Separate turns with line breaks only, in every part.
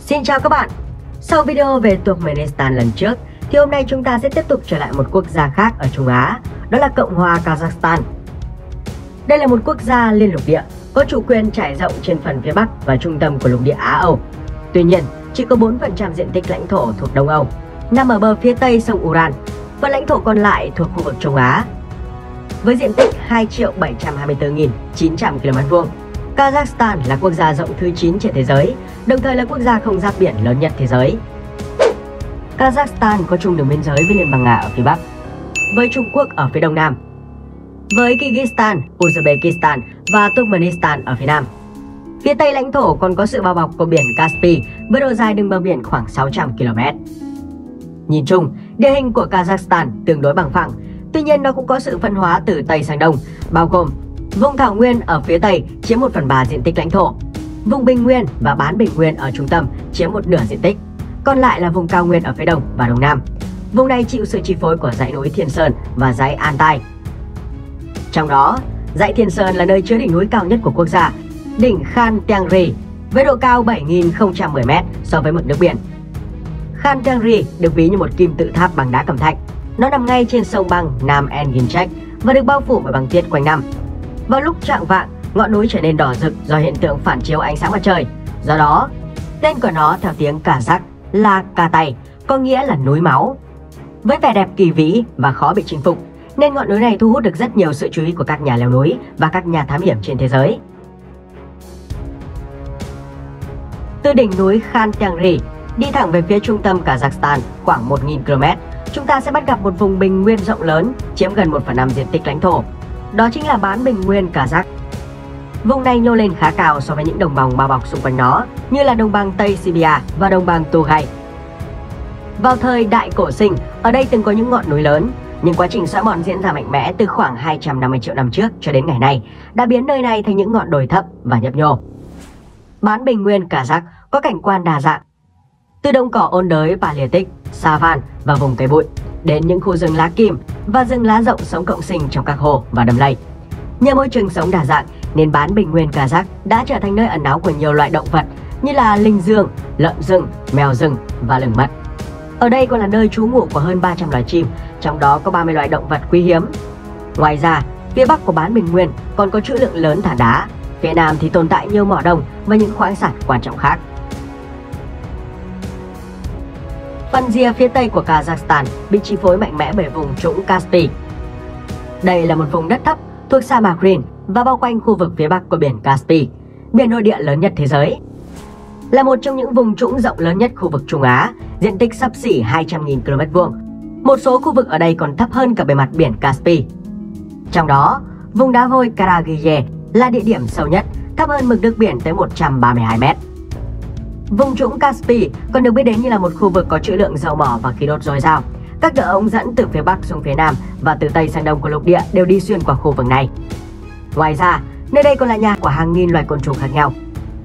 Xin chào các bạn. Sau video về Turkmenistan lần trước thì hôm nay chúng ta sẽ tiếp tục trở lại một quốc gia khác ở Trung Á, đó là Cộng hòa Kazakhstan. Đây là một quốc gia liên lục địa, có chủ quyền trải rộng trên phần phía Bắc và trung tâm của lục địa Á Âu. Tuy nhiên, chỉ có 4% diện tích lãnh thổ thuộc Đông Âu, nằm ở bờ phía Tây sông Ural, và lãnh thổ còn lại thuộc khu vực Trung Á. Với diện tích 2.724.900 km2, Kazakhstan là quốc gia rộng thứ 9 trên thế giới, đồng thời là quốc gia không giáp biển lớn nhất thế giới. Kazakhstan có chung đường biên giới với Liên bang Nga ở phía Bắc, với Trung Quốc ở phía Đông Nam, với Kyrgyzstan, Uzbekistan và Turkmenistan ở phía Nam. Phía Tây lãnh thổ còn có sự bao bọc của biển Caspi với độ dài đường bờ biển khoảng 600 km. Nhìn chung, địa hình của Kazakhstan tương đối bằng phẳng, tuy nhiên nó cũng có sự phân hóa từ Tây sang Đông, bao gồm vùng thảo nguyên ở phía Tây chiếm 1/3 diện tích lãnh thổ, vùng bình nguyên và bán bình nguyên ở trung tâm chiếm 1/2 diện tích, còn lại là vùng cao nguyên ở phía Đông và Đông Nam. Vùng này chịu sự chi phối của dãy núi Thiên Sơn và dãy Altai. Trong đó, dãy Thiên Sơn là nơi chứa đỉnh núi cao nhất của quốc gia, đỉnh Khan Tiangri, với độ cao 7.010 m so với mực nước biển. Khan Tiangri được ví như một kim tự tháp bằng đá cẩm thạch. Nó nằm ngay trên sông băng Nam Enginchek và được bao phủ bởi băng tuyết quanh năm. Vào lúc chạng vạng, ngọn núi trở nên đỏ rực do hiện tượng phản chiếu ánh sáng mặt trời. Do đó, tên của nó theo tiếng Kazakh là Katay, có nghĩa là núi máu. Với vẻ đẹp kỳ vĩ và khó bị chinh phục, nên ngọn núi này thu hút được rất nhiều sự chú ý của các nhà leo núi và các nhà thám hiểm trên thế giới. Từ đỉnh núi Khan Tiangri đi thẳng về phía trung tâm Kazakhstan khoảng 1.000 km, chúng ta sẽ bắt gặp một vùng bình nguyên rộng lớn chiếm gần 1/5 diện tích lãnh thổ. Đó chính là bán bình nguyên Kazakh. Vùng này nhô lên khá cao so với những đồng bằng bao bọc xung quanh nó, như là đồng bằng Tây Sibia và đồng bằng Tughay. Vào thời Đại Cổ Sinh, ở đây từng có những ngọn núi lớn, nhưng quá trình xóa mòn diễn ra mạnh mẽ từ khoảng 250 triệu năm trước cho đến ngày nay đã biến nơi này thành những ngọn đồi thấp và nhấp nhô. Bán bình nguyên Kazakh có cảnh quan đa dạng, từ đồng cỏ ôn đới Palearctic, savan và vùng cây bụi, đến những khu rừng lá kim và rừng lá rộng sống cộng sinh trong các hồ và đầm lầy. Nhờ môi trường sống đa dạng nên bán bình nguyên Kazakh đã trở thành nơi ẩn náu của nhiều loại động vật như là linh dương, lợn rừng, mèo rừng và lửng mật. Ở đây còn là nơi trú ngụ của hơn 300 loài chim, trong đó có 30 loài động vật quý hiếm. Ngoài ra, phía Bắc của bán bình nguyên còn có trữ lượng lớn than đá, phía Nam thì tồn tại nhiều mỏ đồng và những khoáng sản quan trọng khác. Phần rìa phía Tây của Kazakhstan bị chi phối mạnh mẽ bởi vùng trũng Kaspi. Đây là một vùng đất thấp thuộc sa mạc Rin và bao quanh khu vực phía Bắc của biển Kaspi, biển nội địa lớn nhất thế giới. Là một trong những vùng trũng rộng lớn nhất khu vực Trung Á, diện tích xấp xỉ 200.000 km2. Một số khu vực ở đây còn thấp hơn cả bề mặt biển Kaspi. Trong đó, vùng đá vôi Karagye là địa điểm sâu nhất, thấp hơn mực nước biển tới 132 m. Vùng trũng Kaspi còn được biết đến như là một khu vực có trữ lượng dầu mỏ và khí đốt dồi dào. Các đường ống dẫn từ phía Bắc xuống phía Nam và từ Tây sang Đông của lục địa đều đi xuyên qua khu vực này. Ngoài ra, nơi đây còn là nhà của hàng nghìn loài côn trùng khác nhau.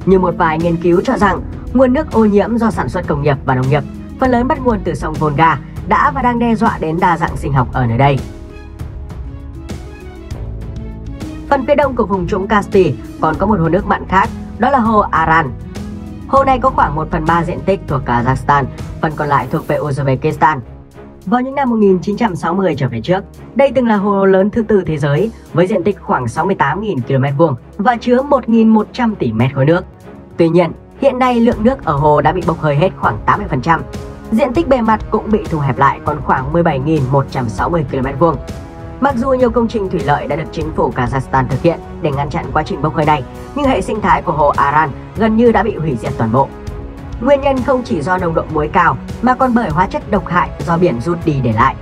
Như một vài nghiên cứu cho rằng, nguồn nước ô nhiễm do sản xuất công nghiệp và nông nghiệp, phần lớn bắt nguồn từ sông Volga, đã và đang đe dọa đến đa dạng sinh học ở nơi đây. Phần phía đông của vùng trũng Kaspi còn có một hồ nước mặn khác, đó là hồ Aran. Hồ này có khoảng 1/3 diện tích thuộc Kazakhstan, phần còn lại thuộc về Uzbekistan. Vào những năm 1960 trở về trước, đây từng là hồ lớn thứ tư thế giới với diện tích khoảng 68.000 km2 và chứa 1.100 tỷ mét khối nước. Tuy nhiên, hiện nay lượng nước ở hồ đã bị bốc hơi hết khoảng 80%. Diện tích bề mặt cũng bị thu hẹp lại còn khoảng 17.160 km2. Mặc dù nhiều công trình thủy lợi đã được chính phủ Kazakhstan thực hiện để ngăn chặn quá trình bốc hơi này, nhưng hệ sinh thái của hồ Aran gần như đã bị hủy diệt toàn bộ. Nguyên nhân không chỉ do nồng độ muối cao mà còn bởi hóa chất độc hại do biển rút đi để lại.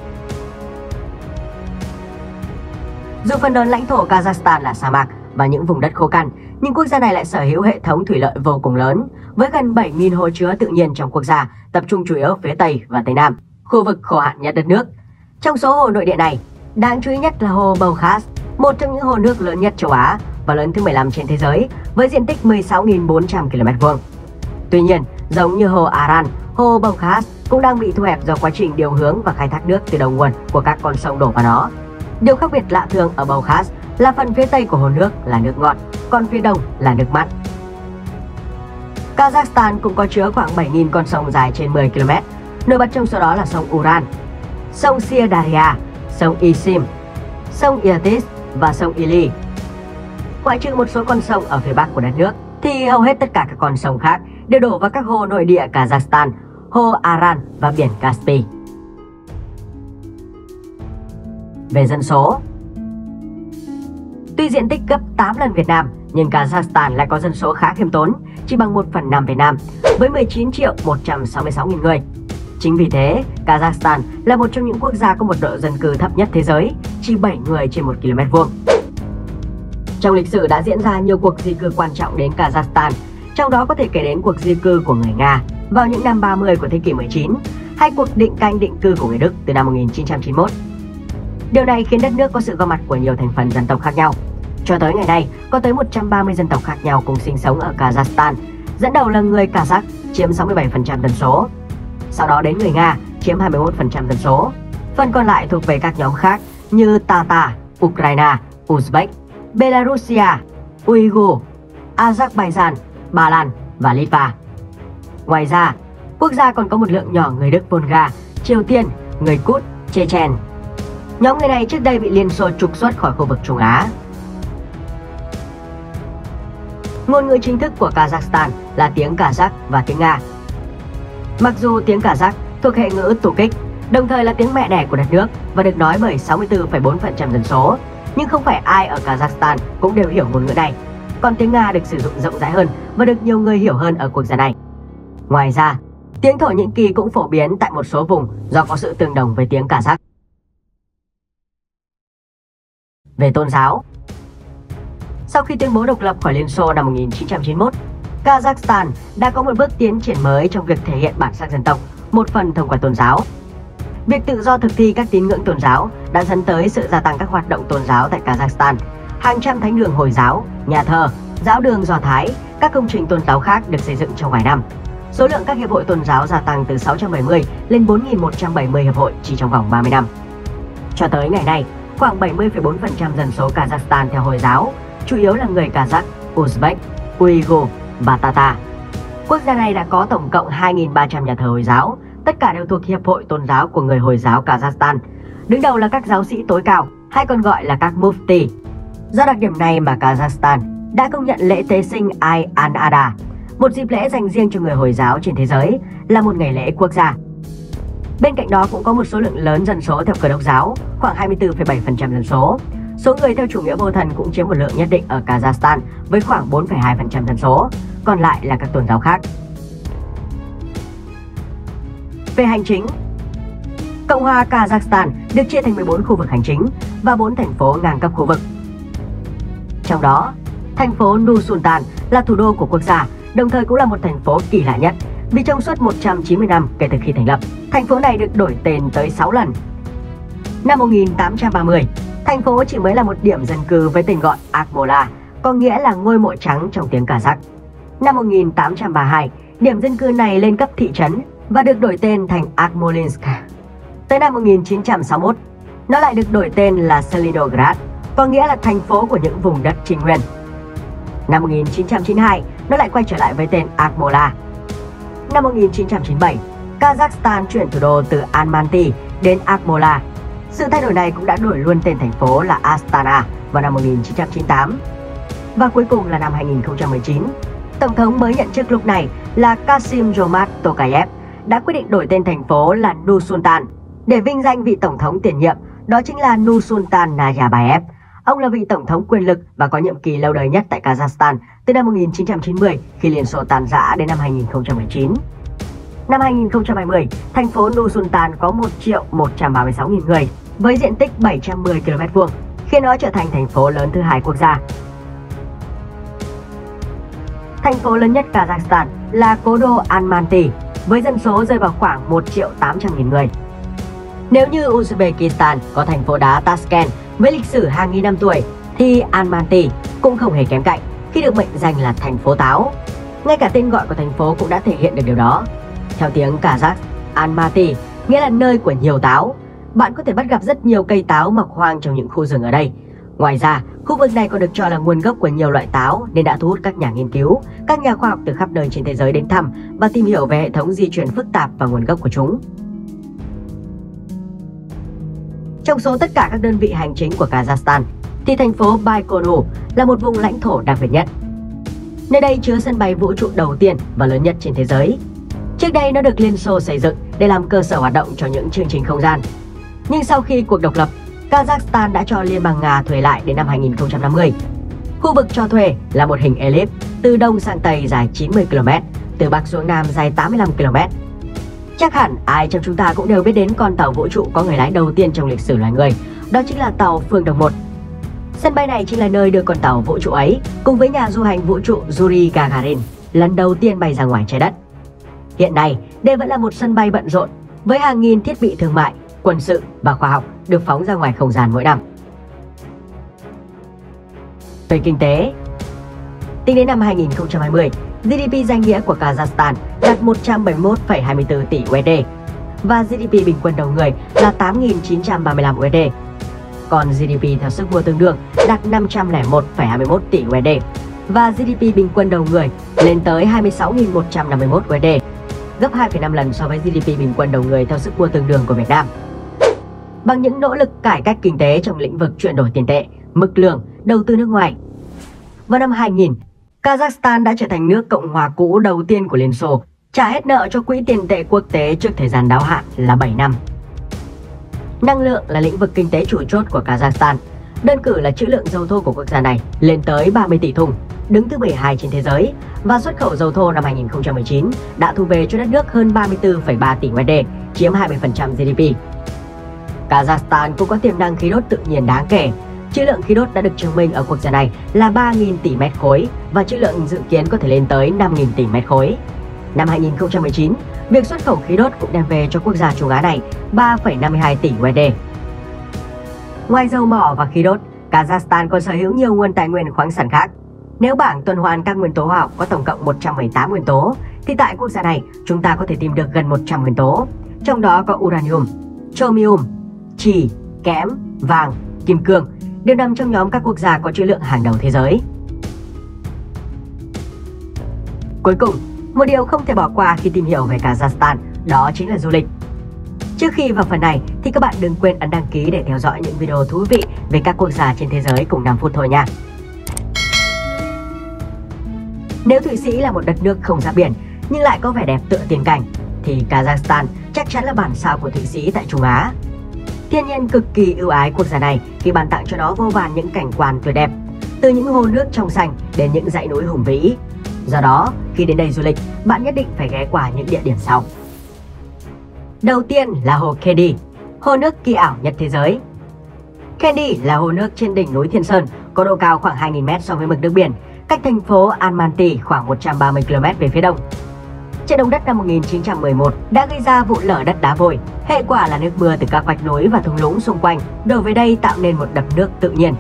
Dù phần lớn lãnh thổ Kazakhstan là sa mạc và những vùng đất khô cằn, nhưng quốc gia này lại sở hữu hệ thống thủy lợi vô cùng lớn, với gần 7.000 hồ chứa tự nhiên trong quốc gia, tập trung chủ yếu phía Tây và Tây Nam, khu vực khô hạn nhất đất nước. Trong số hồ nội địa này, đáng chú ý nhất là hồ Balkhas, một trong những hồ nước lớn nhất châu Á và lớn thứ 15 trên thế giới, với diện tích 16.400 km2. Tuy nhiên, giống như hồ Aran, hồ Balkhas cũng đang bị thu hẹp do quá trình điều hướng và khai thác nước từ đầu nguồn của các con sông đổ vào nó. Điều khác biệt lạ thường ở Balkhas là phần phía Tây của hồ nước là nước ngọt, còn phía Đông là nước mặn. Kazakhstan cũng có chứa khoảng 7.000 con sông dài trên 10 km. Nổi bật trong số đó là sông Ural, sông Sirdarya, sông Isim, sông Irtis và sông Ili. Ngoại trừ một số con sông ở phía bắc của đất nước, thì hầu hết tất cả các con sông khác đều đổ vào các hồ nội địa Kazakhstan, hồ Aran và biển Kaspi. Về dân số, tuy diện tích gấp 8 lần Việt Nam, nhưng Kazakhstan lại có dân số khá khiêm tốn, chỉ bằng 1/5 Việt Nam, với 19.166.000 người. Chính vì thế, Kazakhstan là một trong những quốc gia có mật độ dân cư thấp nhất thế giới, chỉ 7 người trên 1 km vuông. Trong lịch sử đã diễn ra nhiều cuộc di cư quan trọng đến Kazakhstan, trong đó có thể kể đến cuộc di cư của người Nga vào những năm 30 của thế kỷ 19, hay cuộc định canh định cư của người Đức từ năm 1991. Điều này khiến đất nước có sự gom mặt của nhiều thành phần dân tộc khác nhau. Cho tới ngày nay, có tới 130 dân tộc khác nhau cùng sinh sống ở Kazakhstan. Dẫn đầu là người Kazakh chiếm 67% dân số. Sau đó đến người Nga chiếm 21% dân số. Phần còn lại thuộc về các nhóm khác như Tatar, Ukraine, Uzbek, Belarusia, Uighur, Azerbaijan, Ba Lan và Litva. Ngoài ra, quốc gia còn có một lượng nhỏ người Đức Volga, Triều Tiên, người Cút, Chechen. Nhóm người này trước đây bị Liên Xô trục xuất khỏi khu vực Trung Á. Ngôn ngữ chính thức của Kazakhstan là tiếng Kazakh và tiếng Nga. Mặc dù tiếng Kazakh thuộc hệ ngữ Turkic, đồng thời là tiếng mẹ đẻ của đất nước và được nói bởi 64,4% dân số, nhưng không phải ai ở Kazakhstan cũng đều hiểu ngôn ngữ này. Còn tiếng Nga được sử dụng rộng rãi hơn và được nhiều người hiểu hơn ở quốc gia này. Ngoài ra, tiếng Thổ Nhĩ Kỳ cũng phổ biến tại một số vùng do có sự tương đồng với tiếng Kazakh. Về tôn giáo, sau khi tuyên bố độc lập khỏi Liên Xô năm 1991, Kazakhstan đã có một bước tiến triển mới trong việc thể hiện bản sắc dân tộc, một phần thông qua tôn giáo. Việc tự do thực thi các tín ngưỡng tôn giáo đã dẫn tới sự gia tăng các hoạt động tôn giáo tại Kazakhstan. Hàng trăm thánh đường Hồi giáo, nhà thờ, giáo đường Do Thái, các công trình tôn giáo khác được xây dựng trong vài năm. Số lượng các hiệp hội tôn giáo gia tăng từ 670 lên 4.170 hiệp hội chỉ trong vòng 30 năm. Cho tới ngày nay, khoảng 70,4% dân số Kazakhstan theo Hồi giáo, chủ yếu là người Kazakh, Uzbek, Uighur và Tatar. Quốc gia này đã có tổng cộng 2.300 nhà thờ Hồi giáo, tất cả đều thuộc Hiệp hội Tôn giáo của người Hồi giáo Kazakhstan. Đứng đầu là các giáo sĩ tối cao, hay còn gọi là các Mufti. Do đặc điểm này mà Kazakhstan đã công nhận lễ tế sinh Eid al-Adha, một dịp lễ dành riêng cho người Hồi giáo trên thế giới, là một ngày lễ quốc gia. Bên cạnh đó cũng có một số lượng lớn dân số theo Cơ đốc giáo, khoảng 24,7% dân số. Số người theo chủ nghĩa vô thần cũng chiếm một lượng nhất định ở Kazakhstan với khoảng 4,2% dân số, còn lại là các tôn giáo khác. Về hành chính, Cộng hòa Kazakhstan được chia thành 14 khu vực hành chính và 4 thành phố ngang cấp khu vực. Trong đó, thành phố Nur-Sultan là thủ đô của quốc gia, đồng thời cũng là một thành phố kỳ lạ nhất vì trong suốt 190 năm kể từ khi thành lập, thành phố này được đổi tên tới 6 lần. Năm 1830, thành phố chỉ mới là một điểm dân cư với tên gọi Akmola, có nghĩa là ngôi mộ trắng trong tiếng Kazakh. Năm 1832, điểm dân cư này lên cấp thị trấn và được đổi tên thành Akmolinsk. Tới năm 1961, nó lại được đổi tên là Selidograd, có nghĩa là thành phố của những vùng đất Trinh Nguyên. Năm 1992, nó lại quay trở lại với tên Akmola. Năm 1997, Kazakhstan chuyển thủ đô từ Almaty đến Akmola. Sự thay đổi này cũng đã đổi luôn tên thành phố là Astana vào năm 1998. Và cuối cùng là năm 2019, Tổng thống mới nhận chức lúc này là Kassym-Jomart Tokayev đã quyết định đổi tên thành phố là Nur-Sultan để vinh danh vị tổng thống tiền nhiệm, đó chính là Nursultan Nazarbayev. Ông là vị tổng thống quyền lực và có nhiệm kỳ lâu đời nhất tại Kazakhstan từ năm 1990 khi Liên Xô tan rã đến năm 2019. Năm 2020, thành phố Nur-Sultan có 1.136.000 người với diện tích 710 km2, khiến nó trở thành thành phố lớn thứ hai quốc gia. Thành phố lớn nhất Kazakhstan là cố đô Almaty với dân số rơi vào khoảng 1.800.000 người. Nếu như Uzbekistan có thành phố đá Tashkent với lịch sử hàng nghìn năm tuổi, thì Almaty cũng không hề kém cạnh khi được mệnh danh là thành phố táo. Ngay cả tên gọi của thành phố cũng đã thể hiện được điều đó. Theo tiếng Kazakh, Almaty nghĩa là nơi của nhiều táo. Bạn có thể bắt gặp rất nhiều cây táo mọc hoang trong những khu rừng ở đây. Ngoài ra, khu vực này còn được cho là nguồn gốc của nhiều loại táo nên đã thu hút các nhà nghiên cứu, các nhà khoa học từ khắp nơi trên thế giới đến thăm và tìm hiểu về hệ thống di truyền phức tạp và nguồn gốc của chúng. Trong số tất cả các đơn vị hành chính của Kazakhstan, thì thành phố Baikonur là một vùng lãnh thổ đặc biệt nhất. Nơi đây chứa sân bay vũ trụ đầu tiên và lớn nhất trên thế giới. Trước đây nó được Liên Xô xây dựng để làm cơ sở hoạt động cho những chương trình không gian. Nhưng sau khi cuộc độc lập, Kazakhstan đã cho Liên bang Nga thuê lại đến năm 2050. Khu vực cho thuê là một hình elip từ đông sang tây dài 90 km, từ bắc xuống nam dài 85 km. Chắc hẳn ai trong chúng ta cũng đều biết đến con tàu vũ trụ có người lái đầu tiên trong lịch sử loài người, đó chính là tàu Phương Đông 1. Sân bay này chính là nơi đưa con tàu vũ trụ ấy cùng với nhà du hành vũ trụ Yuri Gagarin lần đầu tiên bay ra ngoài trái đất. Hiện nay, đây vẫn là một sân bay bận rộn với hàng nghìn thiết bị thương mại, quân sự và khoa học được phóng ra ngoài không gian mỗi năm. Về kinh tế, tính đến năm 2020, GDP danh nghĩa của Kazakhstan đạt 171,24 tỷ USD và GDP bình quân đầu người là 8.935 USD. Còn GDP theo sức mua tương đương đạt 501,21 tỷ USD và GDP bình quân đầu người lên tới 26.151 USD, gấp 2,5 lần so với GDP bình quân đầu người theo sức mua tương đương của Việt Nam. Bằng những nỗ lực cải cách kinh tế trong lĩnh vực chuyển đổi tiền tệ, mức lương, đầu tư nước ngoài, vào năm 2000, Kazakhstan đã trở thành nước Cộng hòa cũ đầu tiên của Liên Xô trả hết nợ cho Quỹ tiền tệ quốc tế trước thời gian đáo hạn là 7 năm. Năng lượng là lĩnh vực kinh tế chủ chốt của Kazakhstan. Đơn cử là trữ lượng dầu thô của quốc gia này lên tới 30 tỷ thùng, đứng thứ 12 trên thế giới, và xuất khẩu dầu thô năm 2019 đã thu về cho đất nước hơn 34,3 tỷ USD, chiếm 20% GDP. Kazakhstan cũng có tiềm năng khí đốt tự nhiên đáng kể. Trữ lượng khí đốt đã được chứng minh ở quốc gia này là 3.000 tỷ mét khối và trữ lượng dự kiến có thể lên tới 5.000 tỷ mét khối. Năm 2019, việc xuất khẩu khí đốt cũng đem về cho quốc gia Trung Á này 3,52 tỷ USD. Ngoài dầu mỏ và khí đốt, Kazakhstan còn sở hữu nhiều nguồn tài nguyên khoáng sản khác. Nếu bảng tuần hoàn các nguyên tố hóa học có tổng cộng 118 nguyên tố, thì tại quốc gia này chúng ta có thể tìm được gần 100 nguyên tố, trong đó có uranium, chromium, chì, kẽm, vàng, kim cương, đều nằm trong nhóm các quốc gia có trữ lượng hàng đầu thế giới. Cuối cùng, một điều không thể bỏ qua khi tìm hiểu về Kazakhstan đó chính là du lịch. Trước khi vào phần này thì các bạn đừng quên ấn đăng ký để theo dõi những video thú vị về các quốc gia trên thế giới cùng 5 phút thôi nha. Nếu Thụy Sĩ là một đất nước không giáp biển nhưng lại có vẻ đẹp tựa tiên cảnh thì Kazakhstan chắc chắn là bản sao của Thụy Sĩ tại Trung Á. Thiên nhiên cực kỳ ưu ái quốc gia này khi ban tặng cho nó vô vàn những cảnh quan tuyệt đẹp, từ những hồ nước trong xanh đến những dãy núi hùng vĩ. Do đó, khi đến đây du lịch, bạn nhất định phải ghé qua những địa điểm sau. Đầu tiên là hồ Kendi, hồ nước kỳ ảo nhất thế giới. Kendi là hồ nước trên đỉnh núi Thiên Sơn, có độ cao khoảng 2.000 m so với mực nước biển, cách thành phố Almaty khoảng 130 km về phía đông. Trận động đất năm 1911 đã gây ra vụ lở đất đá vôi. Hệ quả là nước mưa từ các vách núi và thung lũng xung quanh đổ về đây tạo nên một đập nước tự nhiên.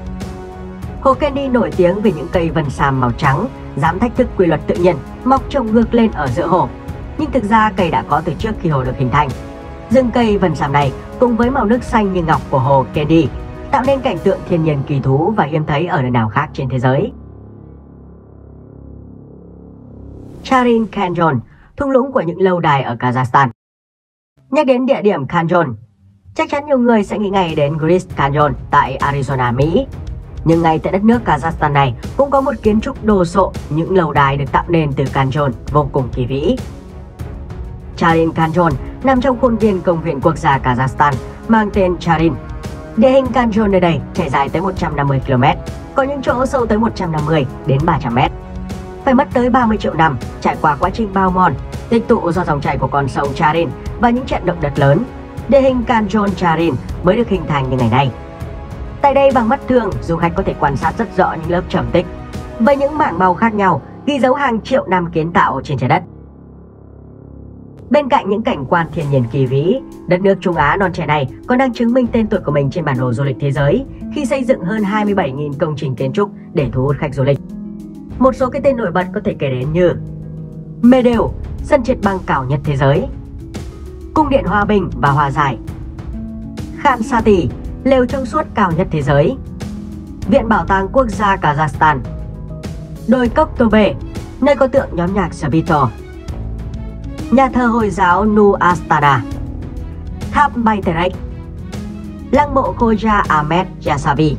Hồ Kendi nổi tiếng vì những cây vân sam màu trắng, dám thách thức quy luật tự nhiên, mọc trồng ngược lên ở giữa hồ. Nhưng thực ra cây đã có từ trước khi hồ được hình thành. Rừng cây vân sam này cùng với màu nước xanh như ngọc của hồ Kendi tạo nên cảnh tượng thiên nhiên kỳ thú và hiếm thấy ở nơi nào khác trên thế giới. Charin Canyon, thung lũng của những lâu đài ở Kazakhstan. Nhắc đến địa điểm Canyon, chắc chắn nhiều người sẽ nghĩ ngay đến Grand Canyon tại Arizona, Mỹ. Nhưng ngay tại đất nước Kazakhstan này cũng có một kiến trúc đồ sộ, những lầu đài được tạo nên từ Canyon vô cùng kỳ vĩ. Charin Canyon nằm trong khuôn viên công viên quốc gia Kazakhstan mang tên Charin. Địa hình Canyon nơi đây trải dài tới 150 km, có những chỗ sâu tới 150 đến 300 m. Phải mất tới 30 triệu năm trải qua quá trình bao mòn, tích tụ do dòng chảy của con sông Charin và những trận động đất lớn, địa hình Canyon Charin mới được hình thành như ngày nay. Tại đây bằng mắt thường, du khách có thể quan sát rất rõ những lớp trầm tích với những mảng màu khác nhau ghi dấu hàng triệu năm kiến tạo trên trái đất. Bên cạnh những cảnh quan thiên nhiên kỳ vĩ, đất nước Trung Á non trẻ này còn đang chứng minh tên tuổi của mình trên bản đồ du lịch thế giới khi xây dựng hơn 27.000 công trình kiến trúc để thu hút khách du lịch. Một số cái tên nổi bật có thể kể đến như Meadow, sân trượt băng cao nhất thế giới, Cung điện Hòa bình và Hòa giải, Khan Sati, lều trong suốt cao nhất thế giới, Viện Bảo tàng Quốc gia Kazakhstan, đồi cốc Tobe, nơi có tượng nhóm nhạc The Beatles, nhà thờ Hồi giáo Nu Astana, tháp Bayterek, lăng mộ Khoja Ahmed Yasavi.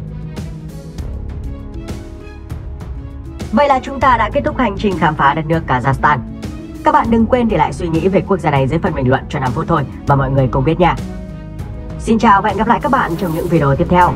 Vậy là chúng ta đã kết thúc hành trình khám phá đất nước Kazakhstan. Các bạn đừng quên để lại suy nghĩ về quốc gia này dưới phần bình luận cho 5 phút thôi và mọi người cùng biết nha. Xin chào và hẹn gặp lại các bạn trong những video tiếp theo.